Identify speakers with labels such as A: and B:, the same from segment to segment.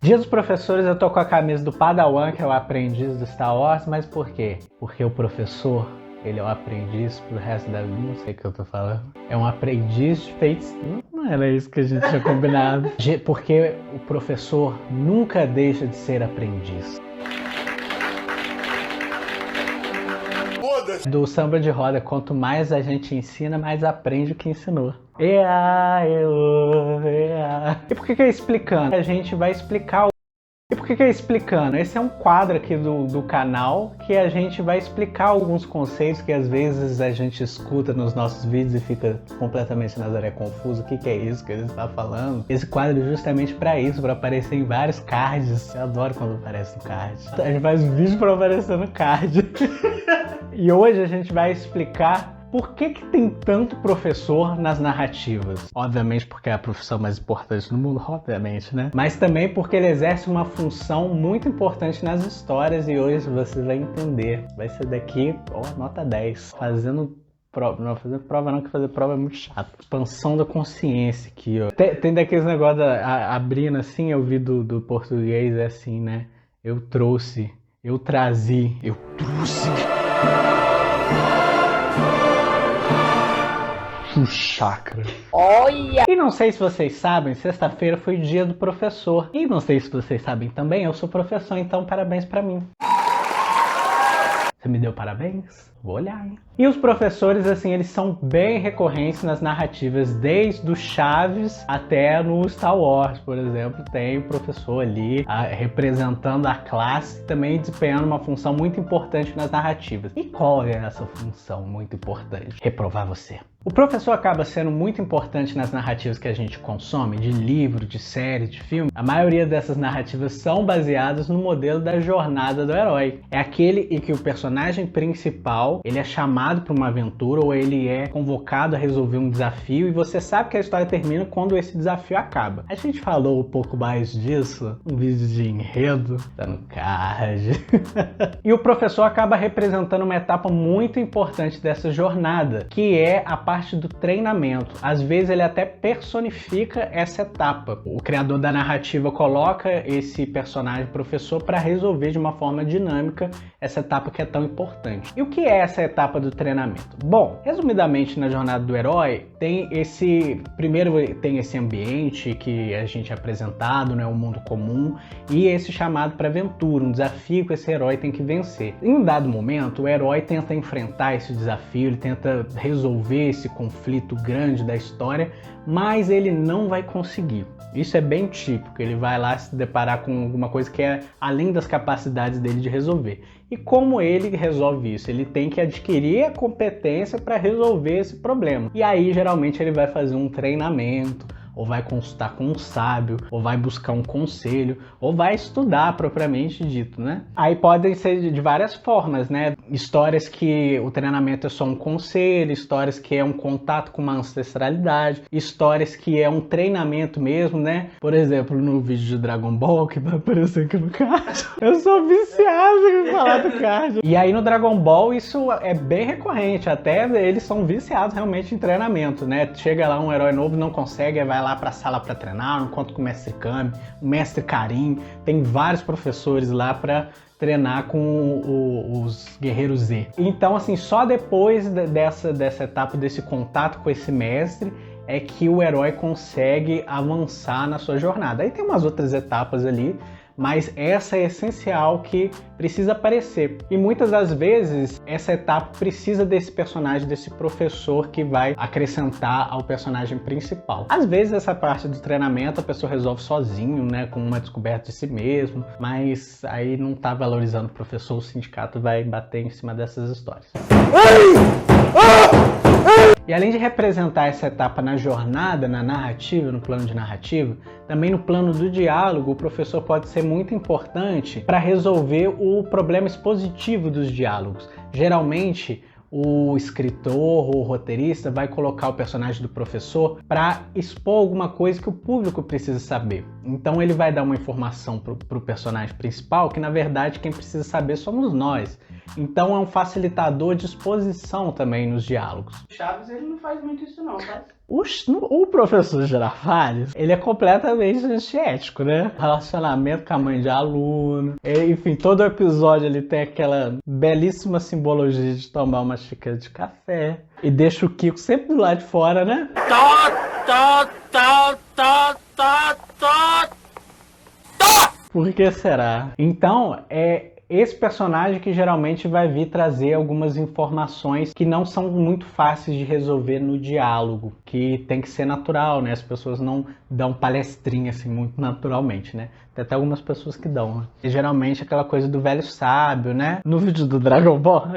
A: Dia dos Professores eu tô com a camisa do Padawan, que é o aprendiz do Star Wars, mas por quê? Porque o professor, ele é um aprendiz pro resto da vida, não sei o que eu tô falando. É um aprendiz de feitiço. Não era isso que a gente tinha combinado. Porque o professor nunca deixa de ser aprendiz. Do samba de roda, quanto mais a gente ensina, mais aprende o que ensinou. E por que é explicando? A gente vai explicar o... E por que é explicando? Esse é um quadro aqui do canal que a gente vai explicar alguns conceitos que às vezes a gente escuta nos nossos vídeos e fica completamente Nazaré confuso. O que é isso que ele está falando? Esse quadro é justamente para isso, para aparecer em vários cards. Eu adoro quando aparece no card. A gente faz vídeo para aparecer no card. E hoje a gente vai explicar por que tem tanto professor nas narrativas. Obviamente porque é a profissão mais importante do mundo, obviamente, né? Mas também porque ele exerce uma função muito importante nas histórias e hoje você vai entender. Vai ser daqui, ó, nota 10. Fazendo prova, não fazer prova não, que fazer prova é muito chato. Expansão da consciência aqui, ó. Tem daqueles negócios abrindo assim, eu vi do português, é assim, né? Eu trouxe, eu trazi, eu trouxe. Chakra. Olha! E não sei se vocês sabem, sexta-feira foi o dia do professor. E não sei se vocês sabem também, eu sou professor, então parabéns pra mim. Você me deu parabéns? Vou olhar, hein? E os professores, assim, eles são bem recorrentes nas narrativas, desde o Chaves até no Star Wars, por exemplo. Tem o professor ali representando a classe, também desempenhando uma função muito importante nas narrativas. E qual é essa função muito importante? Reprovar você. O professor acaba sendo muito importante nas narrativas que a gente consome, de livro, de série, de filme. A maioria dessas narrativas são baseadas no modelo da jornada do herói. É aquele em que o personagem principal, ele é chamado para uma aventura ou ele é convocado a resolver um desafio e você sabe que a história termina quando esse desafio acaba. A gente falou um pouco mais disso, um vídeo de enredo, tá no card. E o professor acaba representando uma etapa muito importante dessa jornada, que é a parte do treinamento. Às vezes ele até personifica essa etapa. O criador da narrativa coloca esse personagem professor para resolver de uma forma dinâmica essa etapa que é tão importante. E o que é essa etapa do treinamento? Bom, resumidamente na jornada do herói, primeiro tem esse ambiente que a gente é apresentado, né, o mundo comum, e esse chamado para aventura, um desafio que esse herói tem que vencer. Em um dado momento, o herói tenta enfrentar esse desafio, ele tenta resolver esse conflito grande da história, mas ele não vai conseguir. Isso é bem típico, ele vai lá se deparar com alguma coisa que é além das capacidades dele de resolver. E como ele resolve isso? Ele tem que adquirir a competência para resolver esse problema. E aí, geralmente, ele vai fazer um treinamento, ou vai consultar com um sábio, ou vai buscar um conselho, ou vai estudar propriamente dito, né? Aí podem ser de várias formas, né? Histórias que o treinamento é só um conselho, histórias que é um contato com uma ancestralidade, histórias que é um treinamento mesmo, né? Por exemplo, no vídeo de Dragon Ball, que vai aparecer aqui no card. Eu sou viciado em falar do card. E aí no Dragon Ball isso é bem recorrente, até eles são viciados realmente em treinamento, né? Chega lá um herói novo, não consegue, aí vai lá para a sala para treinar, encontro com o Mestre Kami, o Mestre Karin, tem vários professores lá para treinar com os Guerreiros Z. Então, assim, só depois dessa etapa, desse contato com esse mestre, é que o herói consegue avançar na sua jornada. Aí tem umas outras etapas ali, mas essa é essencial, que precisa aparecer. E muitas das vezes essa etapa precisa desse personagem, desse professor que vai acrescentar ao personagem principal. Às vezes essa parte do treinamento a pessoa resolve sozinho, né, com uma descoberta de si mesmo, mas aí não tá valorizando o professor, o sindicato vai bater em cima dessas histórias. E além de representar essa etapa na jornada, na narrativa, no plano de narrativa, também no plano do diálogo, o professor pode ser muito importante para resolver o problema expositivo dos diálogos. Geralmente, o escritor ou o roteirista vai colocar o personagem do professor para expor alguma coisa que o público precisa saber. Então ele vai dar uma informação pro personagem principal que, na verdade, quem precisa saber somos nós. Então é um facilitador de exposição também nos diálogos.
B: Chaves, ele não faz muito isso não, tá?
A: O professor Girafales, ele é completamente antiético, né? Relacionamento com a mãe de aluno. Enfim, todo episódio ele tem aquela belíssima simbologia de tomar uma xícara de café. E deixa o Kiko sempre do lado de fora, né? Por que será? Então, esse personagem que geralmente vai vir trazer algumas informações que não são muito fáceis de resolver no diálogo, que tem que ser natural, né? As pessoas não dão palestrinha assim muito naturalmente, né? Tem até algumas pessoas que dão, né? E geralmente aquela coisa do velho sábio, né? No vídeo do Dragon Ball,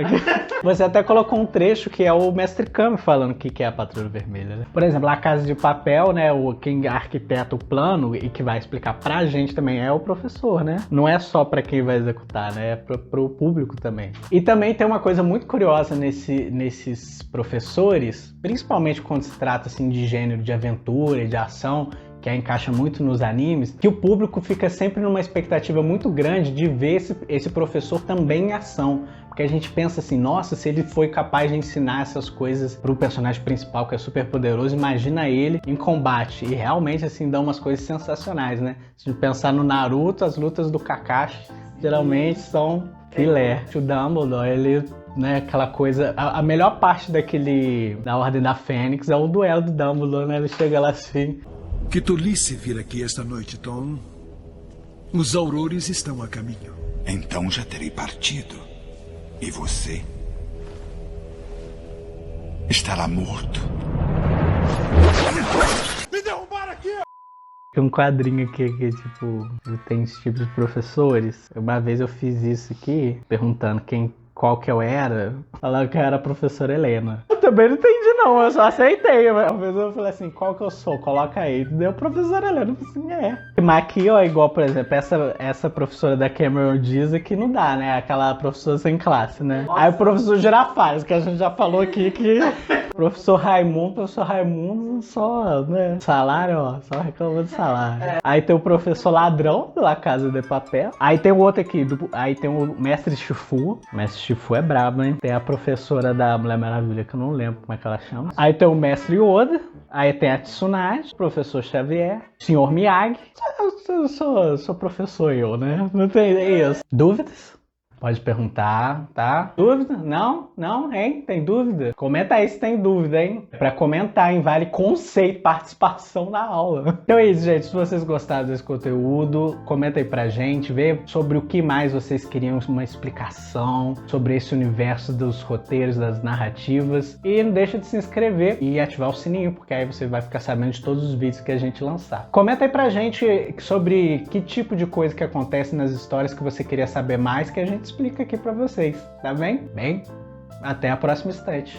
A: você até colocou um trecho que é o Mestre Kami falando o que é a Patrulha Vermelha, né? Por exemplo, a Casa de Papel, né? Quem arquiteta o plano e que vai explicar pra gente também é o professor, né? Não é só pra quem vai executar, né? É pro público também. E também tem uma coisa muito curiosa nesses professores, principalmente quando se trata assim, de gênero de aventura e de ação, que encaixa muito nos animes, que o público fica sempre numa expectativa muito grande de ver esse professor também em ação. Porque a gente pensa assim, nossa, se ele foi capaz de ensinar essas coisas pro personagem principal, que é super poderoso, imagina ele em combate. E realmente, assim, dá umas coisas sensacionais, né? Se a gente pensar no Naruto, as lutas do Kakashi geralmente são filé. O Dumbledore, ele... né, aquela coisa, a melhor parte da Ordem da Fênix é o duelo do Dumbledore, né? Ele chega lá assim...
C: Que tolice vir aqui esta noite, Tom. Os aurores estão a caminho.
D: Então já terei partido. E você? Estará morto.
C: Me derrubaram aqui!
A: Tem um quadrinho aqui que, tipo, tem esse tipo de professores. Uma vez eu fiz isso aqui, perguntando qual que eu era, falando que eu era a professora Helena. Eu também não entendi não, eu só aceitei. Uma vez eu falei assim, qual que eu sou? Coloca aí. Deu professora Helena, eu falei assim, Mas aqui, ó, igual, por exemplo, essa professora da Cameron Diaz aqui não dá, né? Aquela professora sem classe, né? Nossa. Aí o professor Girafales, que a gente já falou aqui que... professor Raimundo só, né? Salário, ó, só reclamando de salário. Aí tem o professor Ladrão, da Casa de Papel. Aí tem o outro aqui, aí tem o Mestre Shifu. O Mestre Shifu é brabo, hein? Tem a professora da Mulher Maravilha, que eu não lembro como é que ela chama. Aí tem o Mestre Yoda. Aí tem a Tsunade, professor Xavier, Senhor Miyagi. Eu sou professor né? Não tem isso. Dúvidas? Pode perguntar, tá? Dúvida? Não, hein? Tem dúvida? Comenta aí se tem dúvida, hein? Pra comentar, hein? Vale conceito, participação na aula. Então é isso, gente. Se vocês gostaram desse conteúdo, comenta aí pra gente, vê sobre o que mais vocês queriam, uma explicação sobre esse universo dos roteiros, das narrativas. E não deixa de se inscrever e ativar o sininho, porque aí você vai ficar sabendo de todos os vídeos que a gente lançar. Comenta aí pra gente sobre que tipo de coisa que acontece nas histórias que você queria saber mais, que a gente explica aqui pra vocês, tá bem? Bem, até a próxima estante.